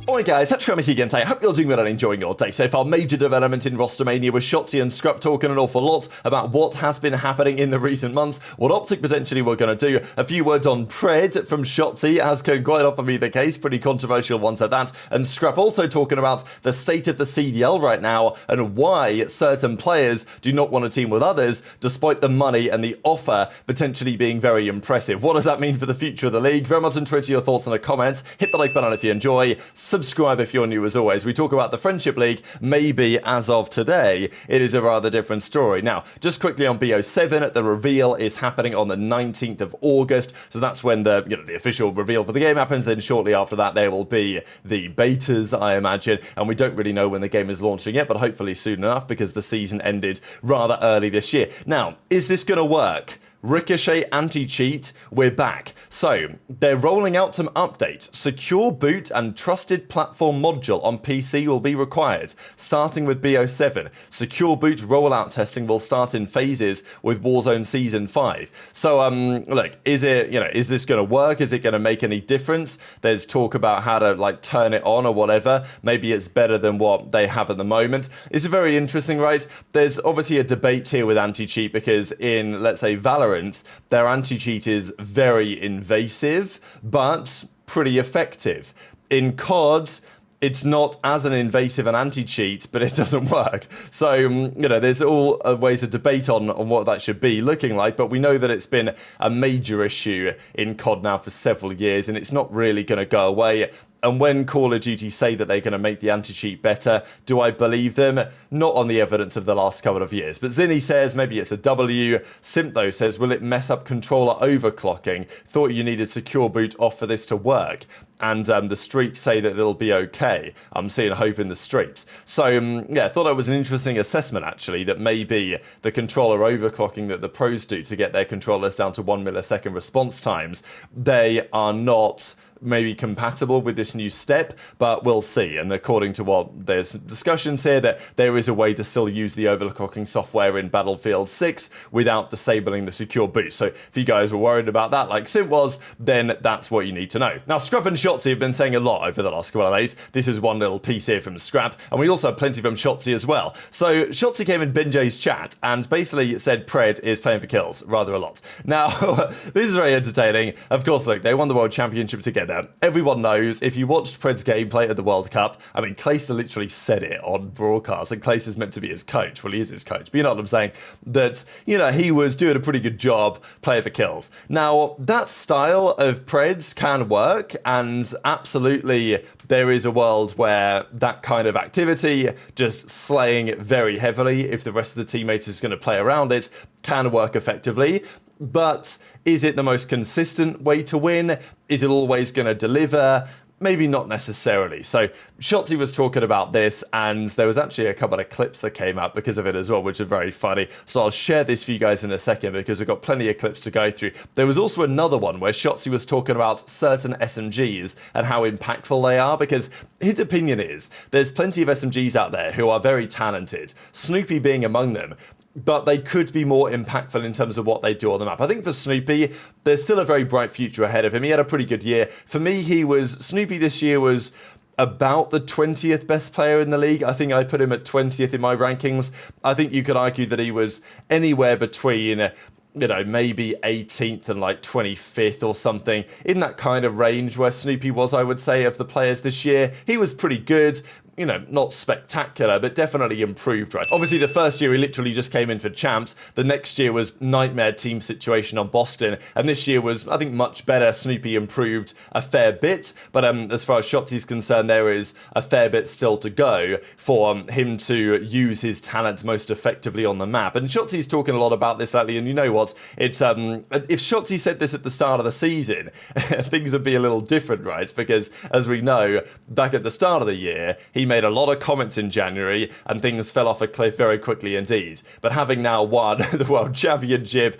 Alright guys, TacticalRab here again today. I hope you're doing well and enjoying your day so far. Major development in Rostermania with Shotzzy and Scrappy talking an awful lot about what has been happening in the recent months, what OpTic potentially we're going to do, a few words on Pred from Shotzzy, as can quite often be the case, pretty controversial ones at that, and Scrappy also talking about the state of the CDL right now and why certain players do not want to team with others despite the money and the offer potentially being very impressive. What does that mean for the future of the league? Very much into your thoughts in the comments. Hit the like button if you enjoy. Subscribe if you're new as always. We talk about the Friendship League. Maybe as of today, it is a rather different story. Now, just quickly on BO7, the reveal is happening on the 19th of August. So that's when the official reveal for the game happens. Then shortly after that, there will be the betas, I imagine. And we don't really know when the game is launching yet, but hopefully soon enough because the season ended rather early this year. Now, is this going to work? Ricochet anti-cheat, we're back. So, they're rolling out some updates. Secure boot and trusted platform module on PC will be required, starting with BO7. Secure boot rollout testing will start in phases with Warzone Season 5. So, look, is this going to work? Is it going to make any difference? There's talk about how to, turn it on or whatever. Maybe it's better than what they have at the moment. It's very interesting, right? There's obviously a debate here with anti-cheat because in, let's say, Valorant, their anti-cheat is very invasive, but pretty effective. In COD, it's not as an invasive an anti-cheat, but it doesn't work. So, there's all ways of debate on what that should be looking like, but we know that it's been a major issue in COD now for several years, and it's not really going to go away. And when Call of Duty say that they're going to make the anti-cheat better, do I believe them? Not on the evidence of the last couple of years. But Zinni says maybe it's a W. Simp, though, says, will it mess up controller overclocking? Thought you needed secure boot off for this to work. And the streets say that it'll be okay. I'm seeing hope in the streets. So, I thought that was an interesting assessment, actually, that maybe the controller overclocking that the pros do to get their controllers down to 1 millisecond response times, they are not maybe compatible with this new step, but we'll see. And according to what there's discussions here that there is a way to still use the overclocking software in Battlefield 6 without disabling the secure boot. So if you guys were worried about that like Simp was, then that's what you need to know. Now, Scrap and Shotzzy have been saying a lot over the last couple of days. This is one little piece here from Scrap, and we also have plenty from Shotzzy as well. So Shotzzy came in Benjay's chat and basically said Pred is playing for kills rather a lot. Now, this is very entertaining. Of course, look, they won the World Championship together. Everyone knows, if you watched Pred's gameplay at the World Cup, I mean, Clayster literally said it on broadcast, and Clayster's meant to be his coach. Well, he is his coach, but you know what I'm saying? That, he was doing a pretty good job playing for kills. Now, that style of Pred's can work, and absolutely there is a world where that kind of activity, just slaying very heavily, if the rest of the teammates is going to play around it, can work effectively. But is it the most consistent way to win? Is it always going to deliver? Maybe not necessarily. So Shotzzy was talking about this, and there was actually a couple of clips that came out because of it as well, which are very funny. So I'll share this for you guys in a second because we've got plenty of clips to go through. There was also another one where Shotzzy was talking about certain SMGs and how impactful they are, because his opinion is there's plenty of SMGs out there who are very talented, Snoopy being among them, but they could be more impactful in terms of what they do on the map. I think for Snoopy, there's still a very bright future ahead of him. He had a pretty good year. For me, Snoopy this year was about the 20th best player in the league. I think I put him at 20th in my rankings. I think you could argue that he was anywhere between maybe 18th and 25th or something, in that kind of range where Snoopy was, I would say, of the players this year. He was pretty good. Not spectacular, but definitely improved, right? Obviously, the first year he literally just came in for champs. The next year was nightmare team situation on Boston. And this year was, I think, much better. Snoopy improved a fair bit. But as far as Shotzzy's concerned, there is a fair bit still to go for him to use his talent most effectively on the map. And Shotzzy's talking a lot about this lately. And you know what? It's if Shotzzy said this at the start of the season, things would be a little different, right? Because as we know, back at the start of the year, he made a lot of comments in January and things fell off a cliff very quickly indeed. But having now won the World Championship,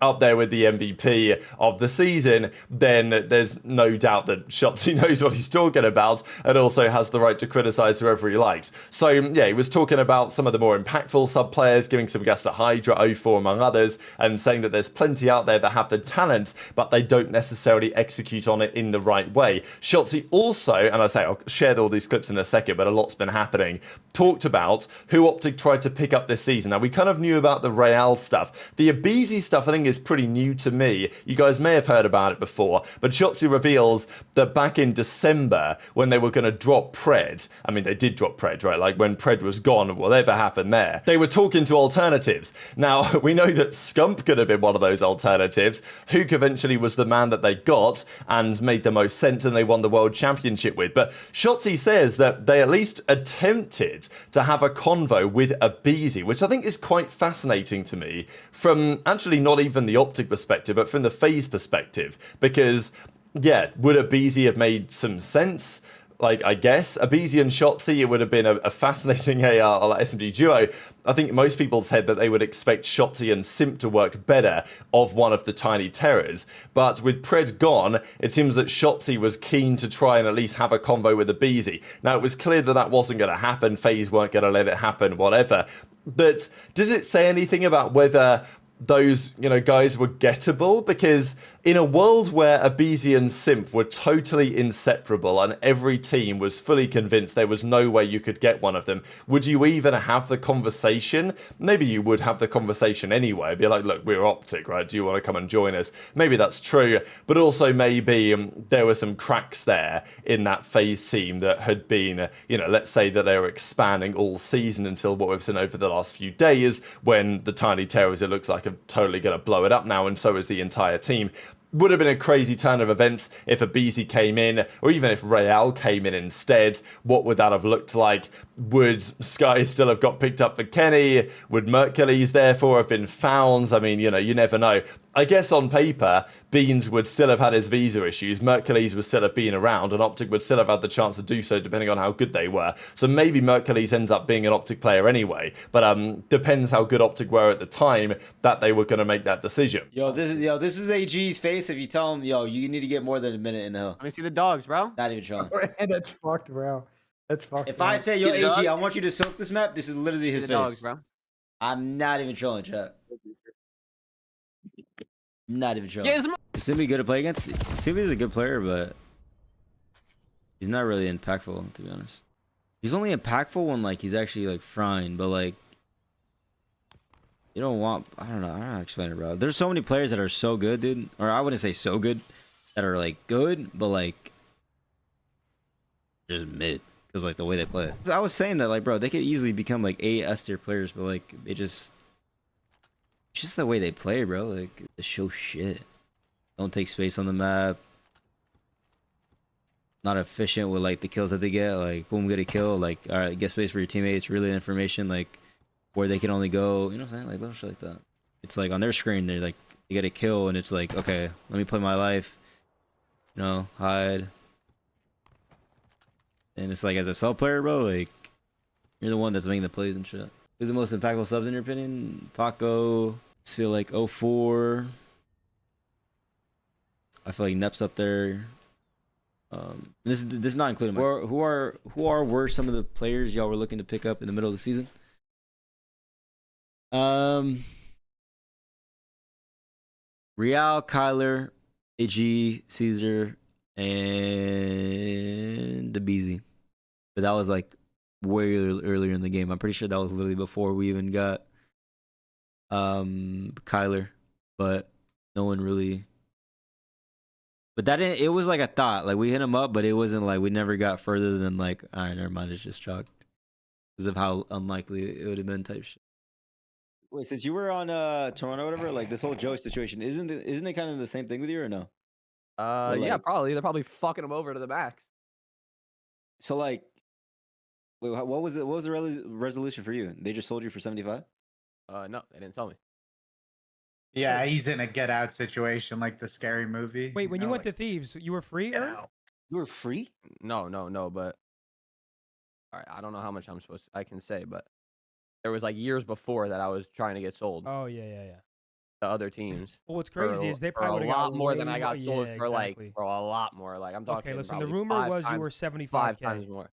up there with the MVP of the season, then there's no doubt that Shotzzy knows what he's talking about and also has the right to criticize whoever he likes. So yeah, he was talking about some of the more impactful sub players, giving some gas to HyDra, 04 among others, and saying that there's plenty out there that have the talent, but they don't necessarily execute on it in the right way. Shotzzy also, and I say I'll share all these clips in a second, but a lot's been happening, talked about who OpTic tried to pick up this season. Now we kind of knew about the Real stuff. The aBeZy stuff I think is pretty new to me. You guys may have heard about it before, but Shotzzy reveals that back in December when they were going to drop Pred, I mean they did drop Pred, right? Like when Pred was gone, whatever happened there, they were talking to alternatives. Now we know that Scump could have been one of those alternatives. Huke eventually was the man that they got and made the most sense and they won the world championship with. But Shotzzy says that they at least attempted to have a convo with aBeZy, which I think is quite fascinating to me from actually not even the OpTic perspective, but from the FaZe perspective. Because, yeah, would aBeZy have made some sense? Like, I guess, aBeZy and Shotzzy, it would have been a fascinating AR SMG duo. I think most people said that they would expect Shotzzy and Simp to work better of one of the Tiny Terrors. But with Pred gone, it seems that Shotzzy was keen to try and at least have a convo with aBeZy. Now, it was clear that that wasn't going to happen. FaZe weren't going to let it happen, whatever. But does it say anything about whether those, you know, guys were gettable? Because in a world where aBeZy and Simp were totally inseparable and every team was fully convinced there was no way you could get one of them, would you even have the conversation? Maybe you would have the conversation anyway. Be like, look, we're OpTic, right? Do you want to come and join us? Maybe that's true. But also maybe there were some cracks there in that FaZe team that had been, you know, let's say that they were expanding all season until what we've seen over the last few days when the Tiny Terrors, it looks like, are totally going to blow it up now, and so is the entire team. Would have been a crazy turn of events if aBeZy came in, or even if Real came in instead. What would that have looked like? Would Sky still have got picked up for Kenny? Would Mercules therefore have been found? I mean, you know, you never know. I guess on paper, Beans would still have had his visa issues, Mercules would still have been around, and OpTic would still have had the chance to do so depending on how good they were. So maybe Mercules ends up being an OpTic player anyway, but depends how good OpTic were at the time that they were going to make that decision. Yo, this is AG's face. If you tell him, yo, you need to get more than a minute in the hill. Let me see the dogs, bro. Not even trolling. That's fucked, bro. That's fucked. If bro. I say, yo, See the AG, I dogs? want you to soak this map, this is literally his The face. dogs, bro. I'm not even trolling, chat. Not even trolling. Yeah, Is Simp good to play against? Simp is a good player, but he's not really impactful, to be honest. He's only impactful when like he's actually like frying, but like you don't want. I don't know how to explain it, bro. There's so many players that are so good, dude. Or I wouldn't say so good, that are like good, but like just mid. Because like the way they play it. I was saying that like, bro, they could easily become like S tier players, but like they just. It's just the way they play, bro. Like, they show shit. Don't take space on the map. Not efficient with, like, the kills that they get. Like, boom, get a kill. Like, all right, get space for your teammates. Really information, like, where they can only go. You know what I'm saying? Like, little shit like that. It's like, on their screen, they're like, they get a kill, and it's like, okay, let me play my life. You know, hide. And it's like, as a sub player, bro, like, you're the one that's making the plays and shit. Who's the most impactful subs in your opinion? Paco, still like 04. I feel like Nep's up there. This is not including who were some of the players y'all were looking to pick up in the middle of the season? Real, Kyler, AG, Caesar, and aBeZy. But that was like way earlier in the game. I'm pretty sure that was literally before we even got Kyler, but no one really. But that didn't. It was like a thought. Like we hit him up, but it wasn't like we never got further than like, all right, never mind. It's just chalked because of how unlikely it would have been. Type shit. Wait, since you were on Toronto, or whatever, like this whole Joey situation, isn't it kind of the same thing with you or no? yeah, like, probably. They're probably fucking him over to the max. So like. Wait, what was it? What was the resolution for you? They just sold you for 75? No, they didn't tell me. Yeah, he's in a get out situation like the scary movie. Wait, when you went to Thieves, you were free? Get out. You were free? No, but all right, I don't know how much I can say, but there was like years before that I was trying to get sold. Oh yeah. the other teams. Well, what's crazy is they for probably a would have got lot more than I way got more- sold yeah, for, like, exactly. for a lot more. Like, I'm talking Okay, listen. The probably rumor five was you times- were 5 75k. times more.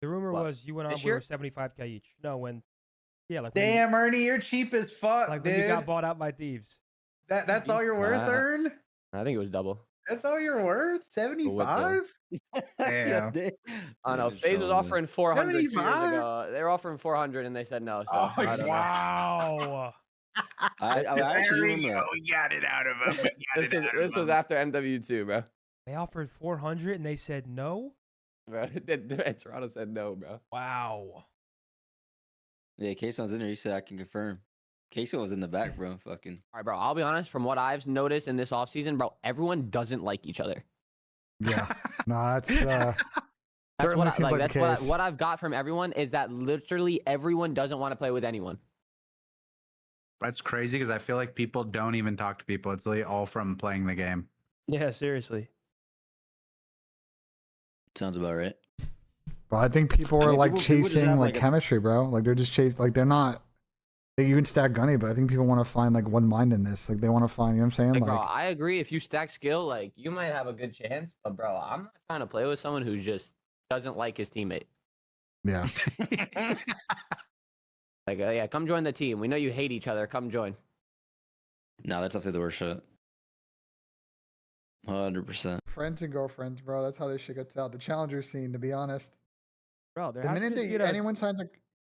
The rumor What? was you and This we were year? 75k each. No, when like Damn, Ernie, you're cheap as fuck, when dude. you got bought out by Thieves. That's all you're worth, Nah. Ern? I think it was double. That's all you're worth? 75? Damn. I know. FaZe was offering 400 2 years 75? ago. They were offering 400 and they said no. So Oh, I don't know. Wow. I actually There we remember. go. We got it out of him. We got This it was out of this was him. after MW2, bro. They offered 400 and they said no. Bro, Toronto said no, bro. Wow. Yeah, Kason's in there. He said I can confirm. Kason was in the back, bro. Fucking. All right, bro. I'll be honest. From what I've noticed in this offseason, bro, everyone doesn't like each other. Yeah. No, that's That's certainly what seems like the that's case. what I've got from everyone is that literally everyone doesn't want to play with anyone. That's crazy because I feel like people don't even talk to people. It's literally all from playing the game. Yeah, seriously. Sounds about right. But I think people I are mean, like people just chasing have, like like, a- chemistry, bro. Like they're just chasing. Like they're not. They even stack Gunny, but I think people want to find like one mindedness. Like they want to find. You know what I'm saying? Like, Like, bro, I agree. If you stack skill, like you might have a good chance. But bro, I'm not trying to play with someone who just doesn't like his teammate. yeah. Like, yeah, come join the team. We know you hate each other. Come join. No, that's definitely the worst shot. 100%. Friends and girlfriends, bro. That's how this shit gets out. The challenger scene, to be honest. Bro, there The has to minute just that be a... anyone signs a,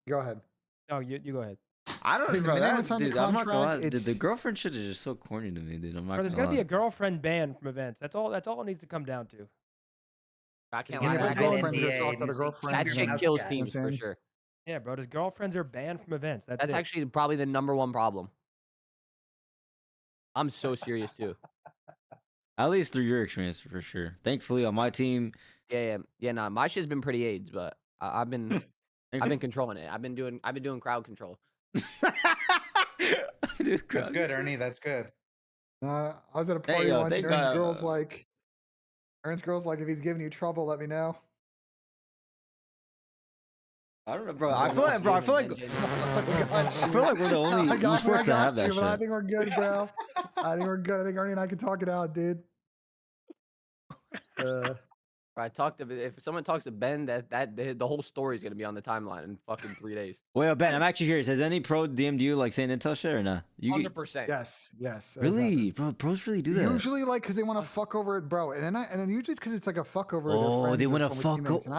go ahead. No, you go ahead. I don't Dude, bro. the minute we That, signed the dude, I'm not gonna lie. contract, The it's- girlfriend shit is just so corny to me, dude. I'm not Bro, there's gonna gotta be lie. a girlfriend ban from events. That's all it needs to come down to. I can't Yeah, lie. but That, girlfriends NBA are talk to the needs to girlfriend. that keep shit your kills mouth teams shut. for sure. Yeah, bro, his girlfriends are banned from events. That's it. Actually probably the #1 problem. I'm so serious too. At least through your experience, for sure. Thankfully, on my team, Yeah. Nah, my shit's been pretty AIDS, but I've been controlling it. I've been doing crowd control. Dude, That's good, Ernie. That's good. I was at a Hey, party yo, once, they and Ern's got, girl's like, if he's giving you trouble, let me know. I don't know, bro. I feel like, I feel like we're the only I got esports that have you, that but I shit. think we're good, bro. I think we're good. I think Ernie and I can talk it out, dude. I talked to if someone talks to Ben, the whole story is gonna be on the timeline in fucking 3 days. Well, Ben, I'm actually curious. Has any pro DM'd you like saying intel shit or not? You 100%. Yes. really, bro? Pros really do that. Usually, like, because they want to fuck over it, bro, and then usually it's because it's like a fuck over. Oh, they wanna fuck and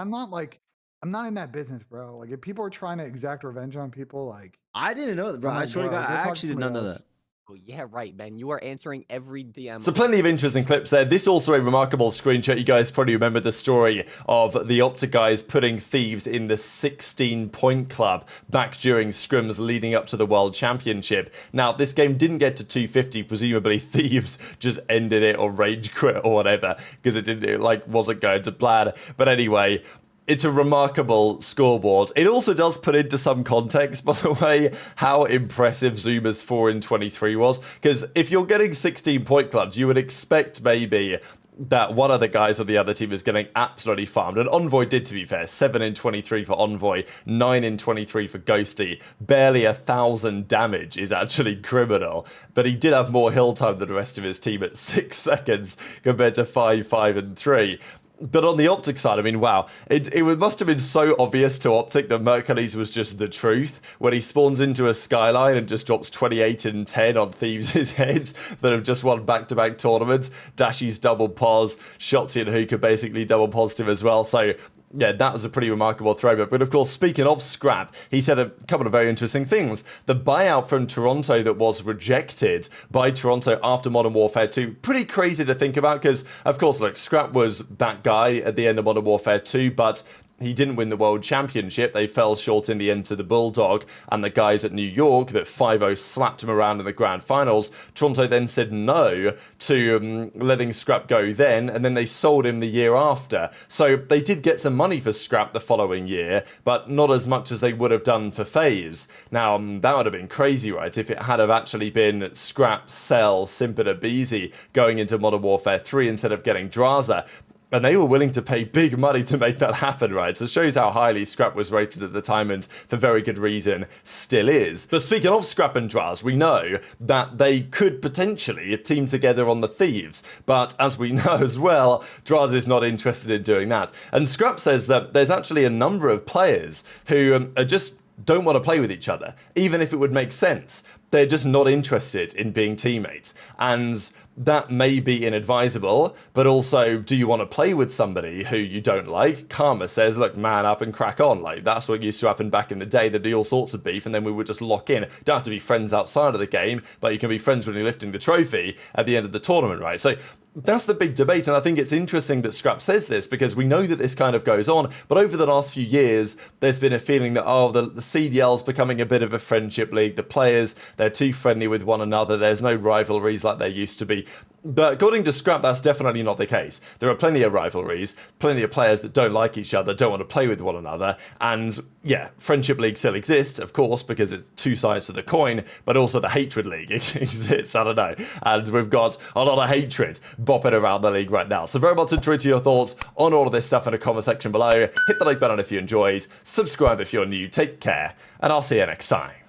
I'm not in that business, bro. Like, if people are trying to exact revenge on people, like, I didn't know that, bro. I'm I like, swear to bro, God, go I talk to actually did not somebody know else. that. Oh yeah, right, Ben. You are answering every DM. So plenty of interesting clips there. This also a remarkable screenshot. You guys probably remember the story of the OpTic guys putting Thieves in the 16-point club back during scrims leading up to the World Championship. Now, this game didn't get to 250. Presumably, Thieves just ended it or rage quit or whatever because it wasn't going to plan. But anyway, it's a remarkable scoreboard. It also does put into some context, by the way, how impressive Zuma's 4 in 23 was. Because if you're getting 16-point clubs, you would expect maybe that one of the guys on the other team is getting absolutely farmed. And Envoy did, to be fair. 7 in 23 for Envoy, 9 in 23 for Ghosty. Barely 1,000 damage is actually criminal. But he did have more hill time than the rest of his team at 6 seconds compared to 5, 5, and 3. But on the OpTic side, I mean, wow, it must have been so obvious to OpTic that Mercules was just the truth when he spawns into a skyline and just drops 28 and 10 on Thieves' heads that have just won back-to-back tournaments. Dashy's double pos, Shotzzy and Huke are basically double positive as well, so yeah, that was a pretty remarkable throwback. But of course, speaking of Scrap, he said a couple of very interesting things. The buyout from Toronto that was rejected by Toronto after Modern Warfare 2, pretty crazy to think about because, of course, look, Scrap was that guy at the end of Modern Warfare 2, but he didn't win the World Championship. They fell short in the end to the Bulldog and the guys at New York that 5-0 slapped him around in the grand finals. Toronto then said no to letting Scrap go then, and then they sold him the year after. So they did get some money for Scrap the following year, but not as much as they would have done for FaZe. Now, that would have been crazy, right, if it had have actually been Scrap, Cell, Simp, and aBeZy going into Modern Warfare 3 instead of getting Drazah. And they were willing to pay big money to make that happen, right? So it shows how highly Scrap was rated at the time, and for very good reason still is. But speaking of Scrap and Drazah, we know that they could potentially team together on the Thieves. But as we know as well, Drazah is not interested in doing that. And Scrap says that there's actually a number of players who are just don't want to play with each other, even if it would make sense. They're just not interested in being teammates. And that may be inadvisable, but also, do you want to play with somebody who you don't like? Karma says, look, man up and crack on. Like, that's what used to happen back in the day. There'd be all sorts of beef, and then we would just lock in. Don't have to be friends outside of the game, but you can be friends when you're lifting the trophy at the end of the tournament, right? So that's the big debate, and I think it's interesting that Scrap says this, because we know that this kind of goes on, but over the last few years, there's been a feeling that, oh, the CDL's becoming a bit of a friendship league. The players, they're too friendly with one another. There's no rivalries like there used to be. But according to Scrap, that's definitely not the case. There are plenty of rivalries, plenty of players that don't like each other, don't want to play with one another, and yeah, Friendship League still exists, of course, because it's two sides to the coin, but also the Hatred League exists, I don't know, and we've got a lot of hatred bopping around the league right now. So very much interested to your thoughts on all of this stuff in the comment section below. Hit the like button if you enjoyed, subscribe if you're new, take care, and I'll see you next time.